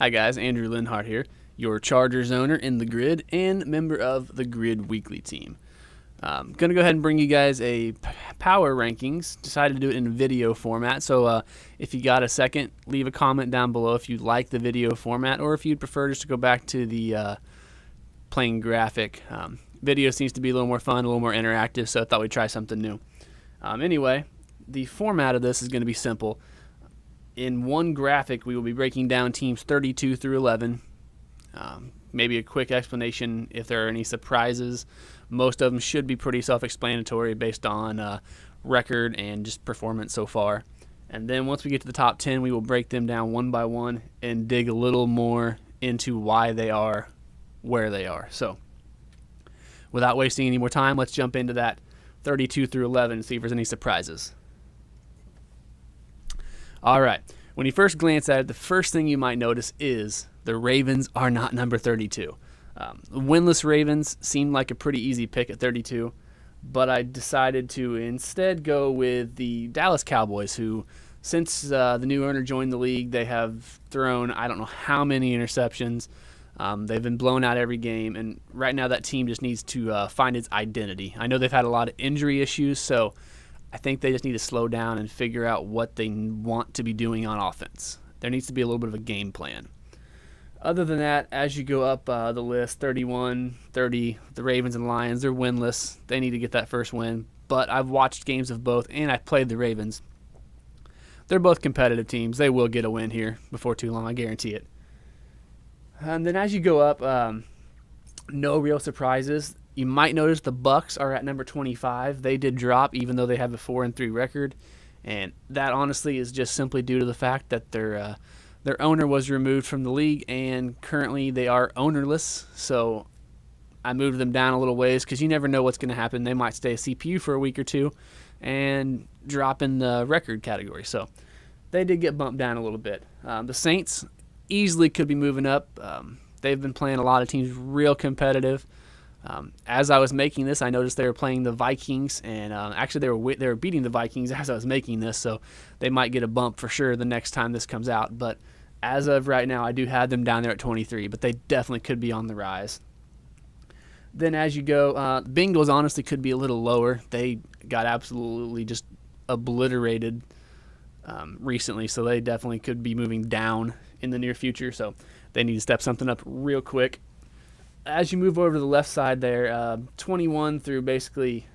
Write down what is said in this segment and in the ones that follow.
Hi guys, Andrew Linhart here, your Chargers owner in the Grid and member of the Grid Weekly team. I'm going to go ahead and bring you guys a power rankings. Decided to do it in video format, so if you got a second, leave a comment down below if you like the video format or if you'd prefer just to go back to the plain graphic. Video seems to be a little more fun, a little more interactive, so I thought we'd try something new. Anyway, the format of this is going to be simple. In one graphic, we will be breaking down teams 32 through 11. Maybe a quick explanation if there are any surprises. Most of them should be pretty self-explanatory based on record and just performance so far. And then once we get to the top 10, we will break them down one by one and dig a little more into why they are where they are. So without wasting any more time, let's jump into that 32 through 11 and see if there's any surprises. All right, when you first glance at it, the first thing you might notice is the Ravens are not number 32. Winless Ravens seemed like a pretty easy pick at 32, but I decided to instead go with the Dallas Cowboys, who, since the new owner joined the league, they have thrown I don't know how many interceptions. They've been blown out every game, and right now that team just needs to find its identity. I know they've had a lot of injury issues, so I think they just need to slow down and figure out what they want to be doing on offense. There needs to be a little bit of a game plan. Other than that, as you go up the list, 31, 30, the Ravens and Lions, they're winless. They need to get that first win. But I've watched games of both, and I've played the Ravens. They're both competitive teams. They will get a win here before too long, I guarantee it. And then as you go up, no real surprises. You might notice the Bucks are at number 25. They did drop, even though they have a 4-3 record, and that honestly is just simply due to the fact that their owner was removed from the league, and currently they are ownerless. So I moved them down a little ways because you never know what's going to happen. They might stay a CPU for a week or two and drop in the record category. So they did get bumped down a little bit. The Saints easily could be moving up. They've been playing a lot of teams real competitive. As I was making this, I noticed they were playing the Vikings, and actually they were beating the Vikings as I was making this, so they might get a bump for sure the next time this comes out. But as of right now, I do have them down there at 23, but they definitely could be on the rise. Then as you go, Bengals honestly could be a little lower. They got absolutely just obliterated recently, so they definitely could be moving down in the near future, so they need to step something up real quick. As you move over to the left side there, 21 through basically,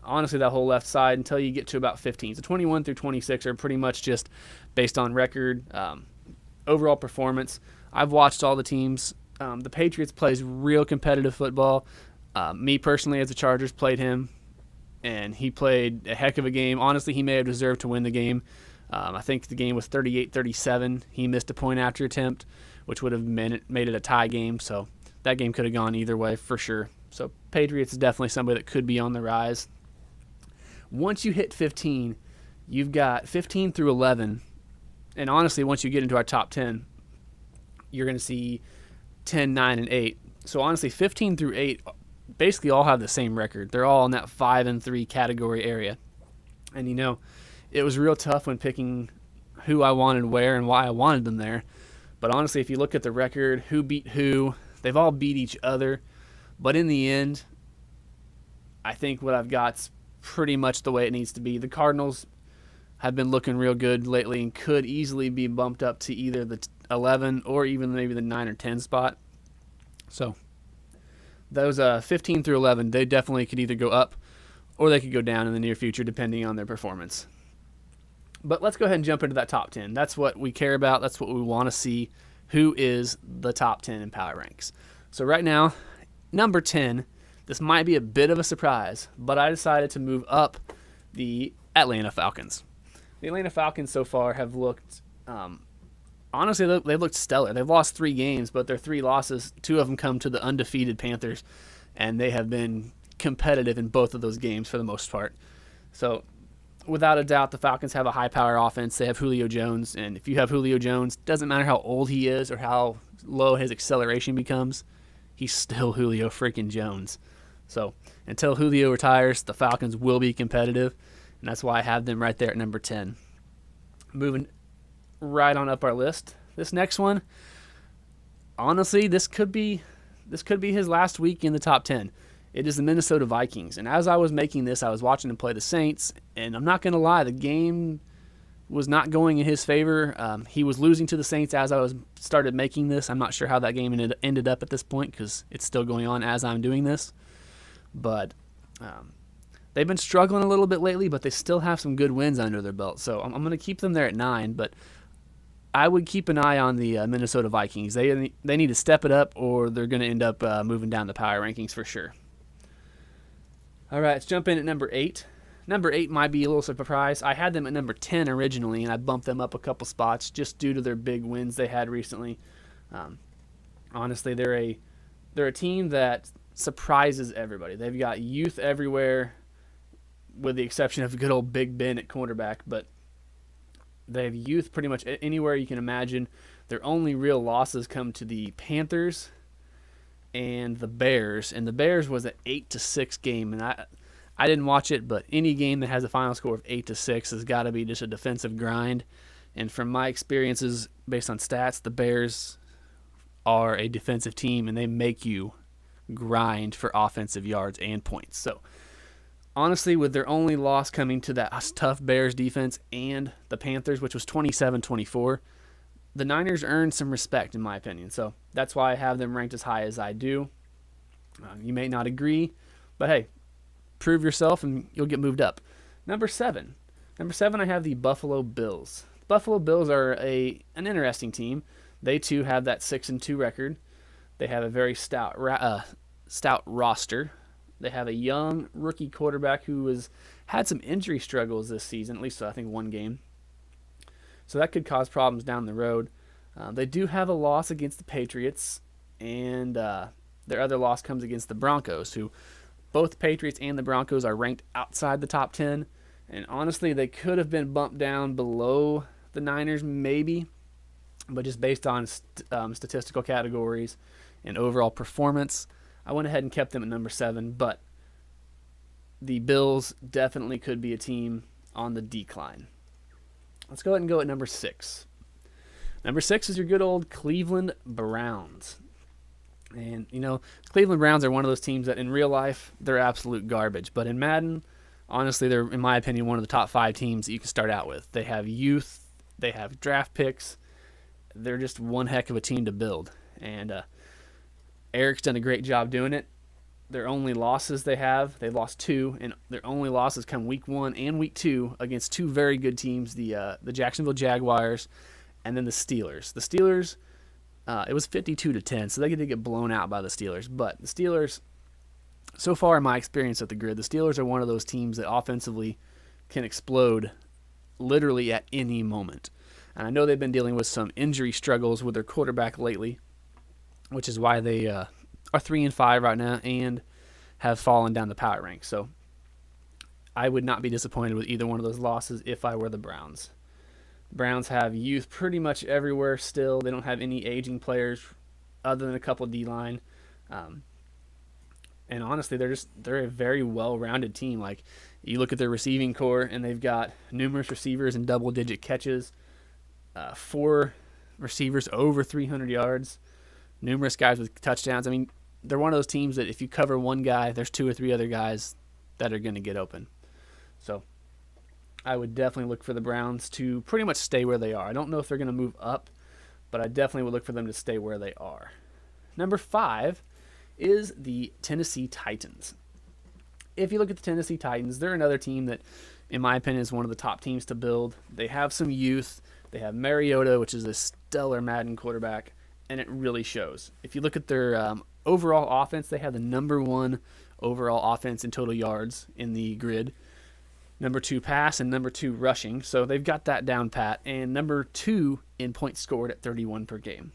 honestly, that whole left side until you get to about 15. So 21 through 26 are pretty much just based on record, overall performance. I've watched all the teams. The Patriots plays real competitive football. Me personally, as the Chargers, played him, and he played a heck of a game. Honestly, he may have deserved to win the game. I think the game was 38-37. He missed a point after attempt, which would have made it a tie game. So that game could have gone either way for sure. So Patriots is definitely somebody that could be on the rise. Once you hit 15, you've got 15 through 11. And honestly, once you get into our top 10, you're going to see 10, 9, and 8. So honestly, 15 through 8 basically all have the same record. They're all in that 5-3 category area. And you know, it was real tough when picking who I wanted where and why I wanted them there. But honestly, if you look at the record, who beat who, they've all beat each other. But in the end, I think what I've got's pretty much the way it needs to be. The Cardinals have been looking real good lately and could easily be bumped up to either the 11 or even maybe the 9 or 10 spot. So those 15 through 11, they definitely could either go up or they could go down in the near future depending on their performance. But let's go ahead and jump into that top 10. That's what we care about. That's what we want to see. Who is the top 10 in Power Ranks? So right now, number 10, this might be a bit of a surprise, but I decided to move up the Atlanta Falcons. The Atlanta Falcons so far have looked, honestly, they've looked stellar. They've lost 3 games, but their 3 losses, 2 of them come to the undefeated Panthers, and they have been competitive in both of those games for the most part. So without a doubt, the Falcons have a high-power offense. They have Julio Jones, and if you have Julio Jones, doesn't matter how old he is or how low his acceleration becomes, he's still Julio freaking Jones. So until Julio retires, the Falcons will be competitive, and that's why I have them right there at number 10. Moving right on up our list, this next one, honestly, this could be his last week in the top 10. It is the Minnesota Vikings. And as I was making this, I was watching him play the Saints, and I'm not going to lie, the game was not going in his favor. He was losing to the Saints as I started making this. I'm not sure how that game ended up at this point because it's still going on as I'm doing this. But they've been struggling a little bit lately, but they still have some good wins under their belt. So I'm going to keep them there at 9, but I would keep an eye on the Minnesota Vikings. They need to step it up, or they're going to end up moving down the power rankings for sure. All right, let's jump in at number 8. Number 8 might be a little surprise. I had them at number 10 originally, and I bumped them up a couple spots just due to their big wins they had recently. Honestly, they're a team that surprises everybody. They've got youth everywhere, with the exception of good old Big Ben at cornerback, but they have youth pretty much anywhere you can imagine. Their only real losses come to the Panthers and the Bears, and the Bears was an 8-6 game, and I didn't watch it, but any game that has a final score of 8-6 has got to be just a defensive grind. And from my experiences, based on stats, the Bears are a defensive team, and they make you grind for offensive yards and points. So honestly, with their only loss coming to that tough Bears defense and the Panthers, which was 27-24, the Niners earned some respect, in my opinion. So that's why I have them ranked as high as I do. You may not agree, but hey, prove yourself and you'll get moved up. Number 7, I have the Buffalo Bills. The Buffalo Bills are an interesting team. They too have that 6-2 record. They have a very stout roster. They have a young rookie quarterback who has had some injury struggles this season, at least I think one game. So that could cause problems down the road. They do have a loss against the Patriots, and their other loss comes against the Broncos, who both the Patriots and the Broncos are ranked outside the top 10. And honestly, they could have been bumped down below the Niners maybe, but just based on statistical categories and overall performance, I went ahead and kept them at number 7, but the Bills definitely could be a team on the decline. Let's go ahead and go at number 6. Number 6 is your good old Cleveland Browns. And, Cleveland Browns are one of those teams that in real life, they're absolute garbage. But in Madden, honestly, they're, in my opinion, one of the top 5 teams that you can start out with. They have youth. They have draft picks. They're just one heck of a team to build. And Eric's done a great job doing it. Their only losses they lost 2, and their only losses come week 1 and week 2 against 2 very good teams, the Jacksonville Jaguars and then the Steelers. The Steelers, it was 52-10, so they did get blown out by the Steelers. But the Steelers, so far in my experience at the grid, the Steelers are one of those teams that offensively can explode literally at any moment. And I know they've been dealing with some injury struggles with their quarterback lately, which is why they are 3-5 right now and have fallen down the power rank. So I would not be disappointed with either one of those losses if I were the Browns. The Browns have youth pretty much everywhere still. They don't have any aging players other than a couple D-line. And honestly, they're a very well-rounded team. Like, you look at their receiving core, and they've got numerous receivers and double-digit catches, 4 receivers over 300 yards, numerous guys with touchdowns. I mean, they're one of those teams that if you cover one guy, there's 2 or 3 other guys that are going to get open. So I would definitely look for the Browns to pretty much stay where they are. I don't know if they're going to move up, but I definitely would look for them to stay where they are. Number 5 is the Tennessee Titans. If you look at the Tennessee Titans, they're another team that, in my opinion, is one of the top teams to build. They have some youth. They have Mariota, which is a stellar Madden quarterback, and it really shows. If you look at their overall offense, they have the number 1 overall offense in total yards in the grid, number 2 pass, and number 2 rushing. So they've got that down pat, and number 2 in points scored at 31 per game.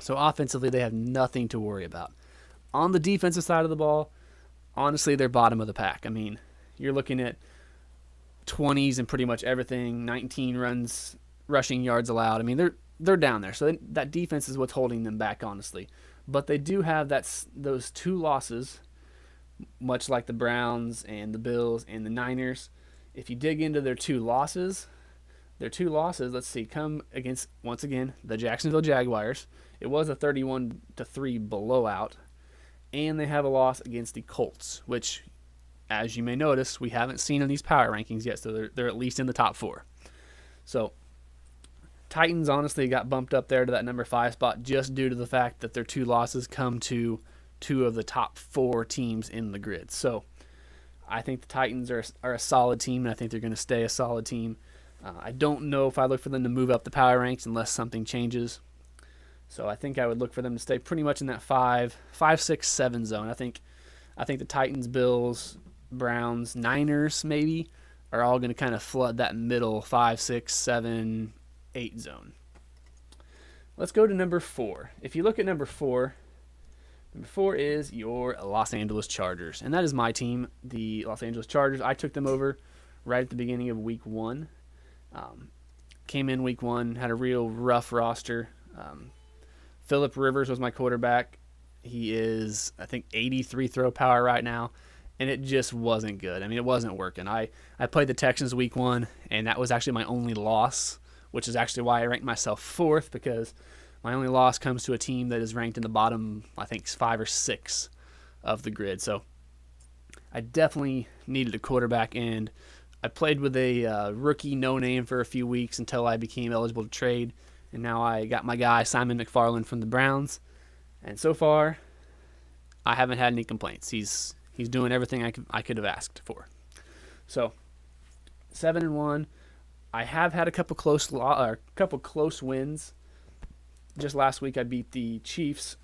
So offensively, they have nothing to worry about. On the defensive side of the ball, honestly, they're bottom of the pack. I mean, you're looking at 20s and pretty much everything, 19 rushing yards allowed. I mean, they're down there. So that defense is what's holding them back, honestly. But they do have those 2 losses, much like the Browns and the Bills and the Niners. If you dig into their 2 losses, Their two losses, let's see, come against, once again, the Jacksonville Jaguars. It was a 31-3 blowout. And they have a loss against the Colts, which, as you may notice, we haven't seen in these power rankings yet, so they're at least in the top 4. So Titans honestly got bumped up there to that number 5 spot just due to the fact that their two losses come to 2 of the top 4 teams in the grid. So I think the Titans are a solid team, and I think they're going to stay a solid team. I don't know if I look for them to move up the power ranks unless something changes. So I think I would look for them to stay pretty much in that 5, 6, 7 zone. I think the Titans, Bills, Browns, Niners maybe are all going to kind of flood that middle 5, 6, 7, 8 zone. Let's go to number 4. If you look at number 4 is your Los Angeles Chargers. And that is my team, the Los Angeles Chargers. I took them over right at the beginning of week 1. Came in week 1, had a real rough roster. Phillip Rivers was my quarterback. He is, I think, 83 throw power right now, and it just wasn't good. I mean, it wasn't working. I played the Texans week 1, and that was actually my only loss, which is actually why I ranked myself 4th, because my only loss comes to a team that is ranked in the bottom, I think, 5 or 6 of the grid. So I definitely needed a quarterback, and I played with a rookie no-name for a few weeks until I became eligible to trade, and now I got my guy Simon McFarland from the Browns, and so far I haven't had any complaints. He's doing everything I could have asked for. So 7-1. I have had a couple close wins. Just last week I beat the Chiefs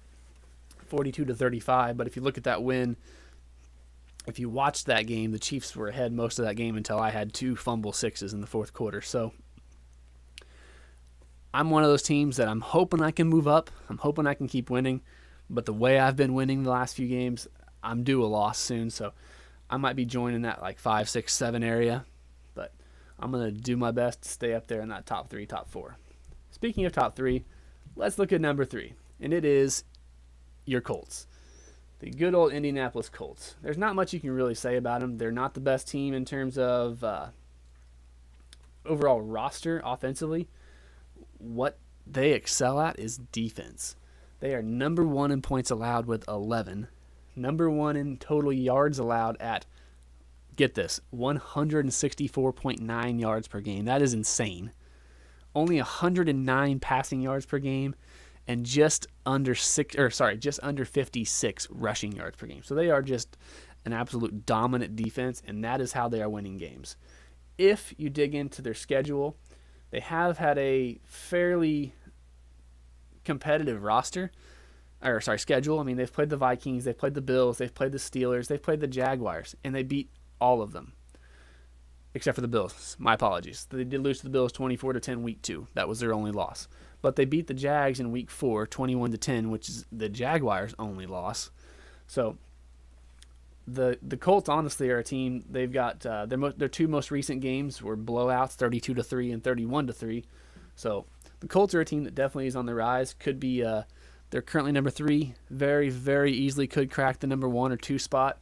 42-35, but if you look at that win, if you watched that game, the Chiefs were ahead most of that game until I had 2 fumble sixes in the fourth quarter. So I'm one of those teams that I'm hoping I can move up. I'm hoping I can keep winning. But the way I've been winning the last few games, I'm due a loss soon. So I might be joining that like 5, 6, 7 area. But I'm going to do my best to stay up there in that top 3, top 4. Speaking of top 3, let's look at number 3. And it is your Colts. The good old Indianapolis Colts. There's not much you can really say about them. They're not the best team in terms of overall roster offensively. What they excel at is defense. They are number 1 in points allowed with 11. Number 1 in total yards allowed at, get this, 164.9 yards per game. That is insane. Only 109 passing yards per game, and just under 56 rushing yards per game. So they are just an absolute dominant defense, and that is how they are winning games. If you dig into their schedule, they have had a fairly competitive schedule. I mean, they've played the Vikings, they've played the Bills, they've played the Steelers, they've played the Jaguars, and they beat all of them. Except for the Bills. My apologies. They did lose to the Bills 24-10 week 2. That was their only loss. But they beat the Jags in week 4 21-10, which is the Jaguars' only loss. So the Colts honestly are a team. They've got their 2 most recent games were blowouts, 32-3 and 31-3. So the Colts are a team that definitely is on the rise. Could be they're currently number 3. Very, very easily could crack the number 1 or 2 spot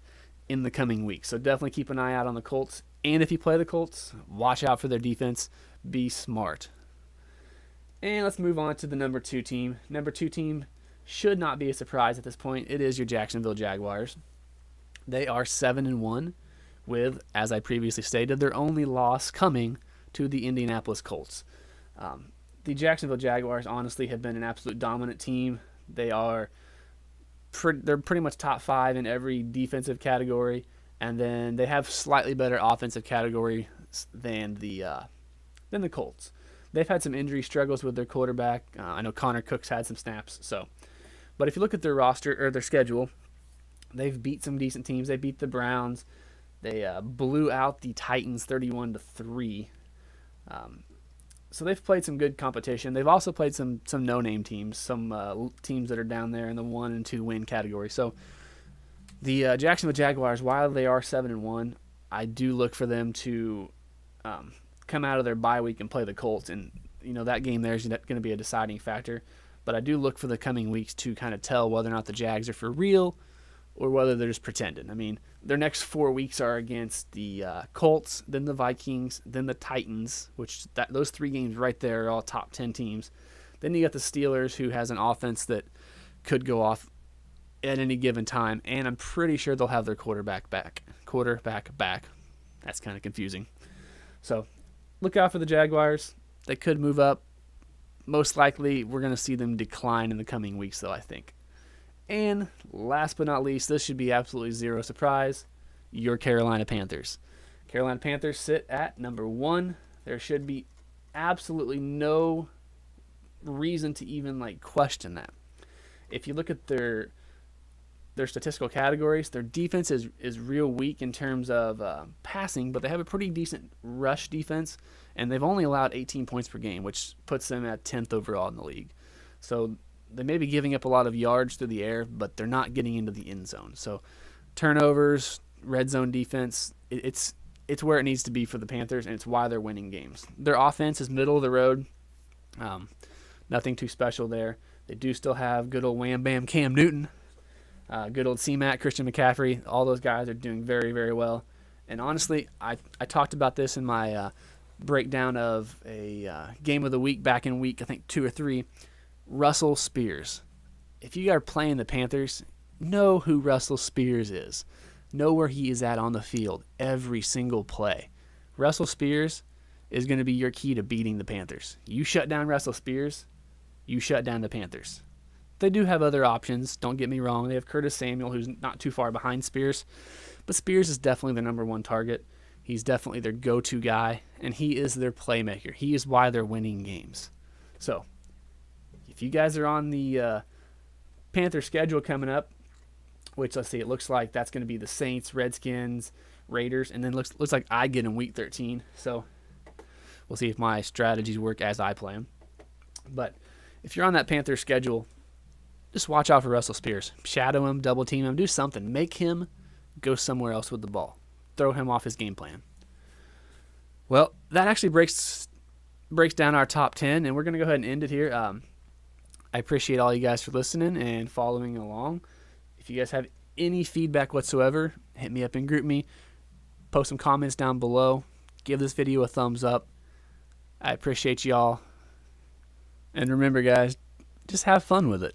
in the coming weeks. So definitely keep an eye out on the Colts. And if you play the Colts, watch out for their defense. Be smart. And let's move on to the number 2 team. Number 2 team should not be a surprise at this point. It is your Jacksonville Jaguars. They are 7-1 with, as I previously stated, their only loss coming to the Indianapolis Colts. The Jacksonville Jaguars honestly have been an absolute dominant team. They're pretty much top 5 in every defensive category, and then they have slightly better offensive category than the Colts. They've had some injury struggles with their quarterback. I know Connor Cook's had some snaps. But if you look at their roster or their schedule, they've beat some decent teams. They beat the Browns. They blew out the Titans 31-3. So they've played some good competition. They've also played some no-name teams, some teams that are down there in the 1 and 2 win category. So the Jacksonville Jaguars, while they are 7-1, I do look for them to come out of their bye week and play the Colts, and that game there is going to be a deciding factor. But I do look for the coming weeks to kind of tell whether or not the Jags are for real or whether they're just pretending. I mean, their next 4 weeks are against the Colts, then the Vikings, then the Titans, which those 3 games right there are all top 10 teams. Then you got the Steelers, who has an offense that could go off at any given time, and I'm pretty sure they'll have their quarterback back. That's kind of confusing. So look out for the Jaguars. They could move up. Most likely, we're going to see them decline in the coming weeks, though, I think. And last but not least, this should be absolutely zero surprise, your Carolina Panthers. Carolina Panthers sit at number 1. There should be absolutely no reason to even question that. If you look at their statistical categories, their defense is real weak in terms of passing, but they have a pretty decent rush defense, and they've only allowed 18 points per game, which puts them at 10th overall in the league. So they may be giving up a lot of yards through the air, but they're not getting into the end zone. So turnovers, red zone defense, it's where it needs to be for the Panthers, and it's why they're winning games. Their offense is middle of the road. Nothing too special there. They do still have good old Wham Bam Cam Newton, good old C-Mac, Christian McCaffrey. All those guys are doing very, very well. And honestly, I talked about this in my breakdown of a game of the week back in week, I think 2 or 3. Russell Spears. If you are playing the Panthers, know who Russell Spears is. Know where he is at on the field every single play. Russell Spears is going to be your key to beating the Panthers. You shut down Russell Spears, you shut down the Panthers. They do have other options, don't get me wrong. They have Curtis Samuel, who's not too far behind Spears, but Spears is definitely their number 1 target. He's definitely their go-to guy, and he is their playmaker. He is why they're winning games. So, if you guys are on the Panther schedule coming up, which let's see, it looks like that's going to be the Saints, Redskins, Raiders, and then looks like I get in week 13. So we'll see if my strategies work as I play them. But if you're on that Panther schedule, just watch out for Russell Spears. Shadow him, double team him, do something. Make him go somewhere else with the ball. Throw him off his game plan. Well, that actually breaks down our top 10, and we're going to go ahead and end it here. I appreciate all you guys for listening and following along. If you guys have any feedback whatsoever, hit me up and group me. Post some comments down below. Give this video a thumbs up. I appreciate y'all. And remember, guys, just have fun with it.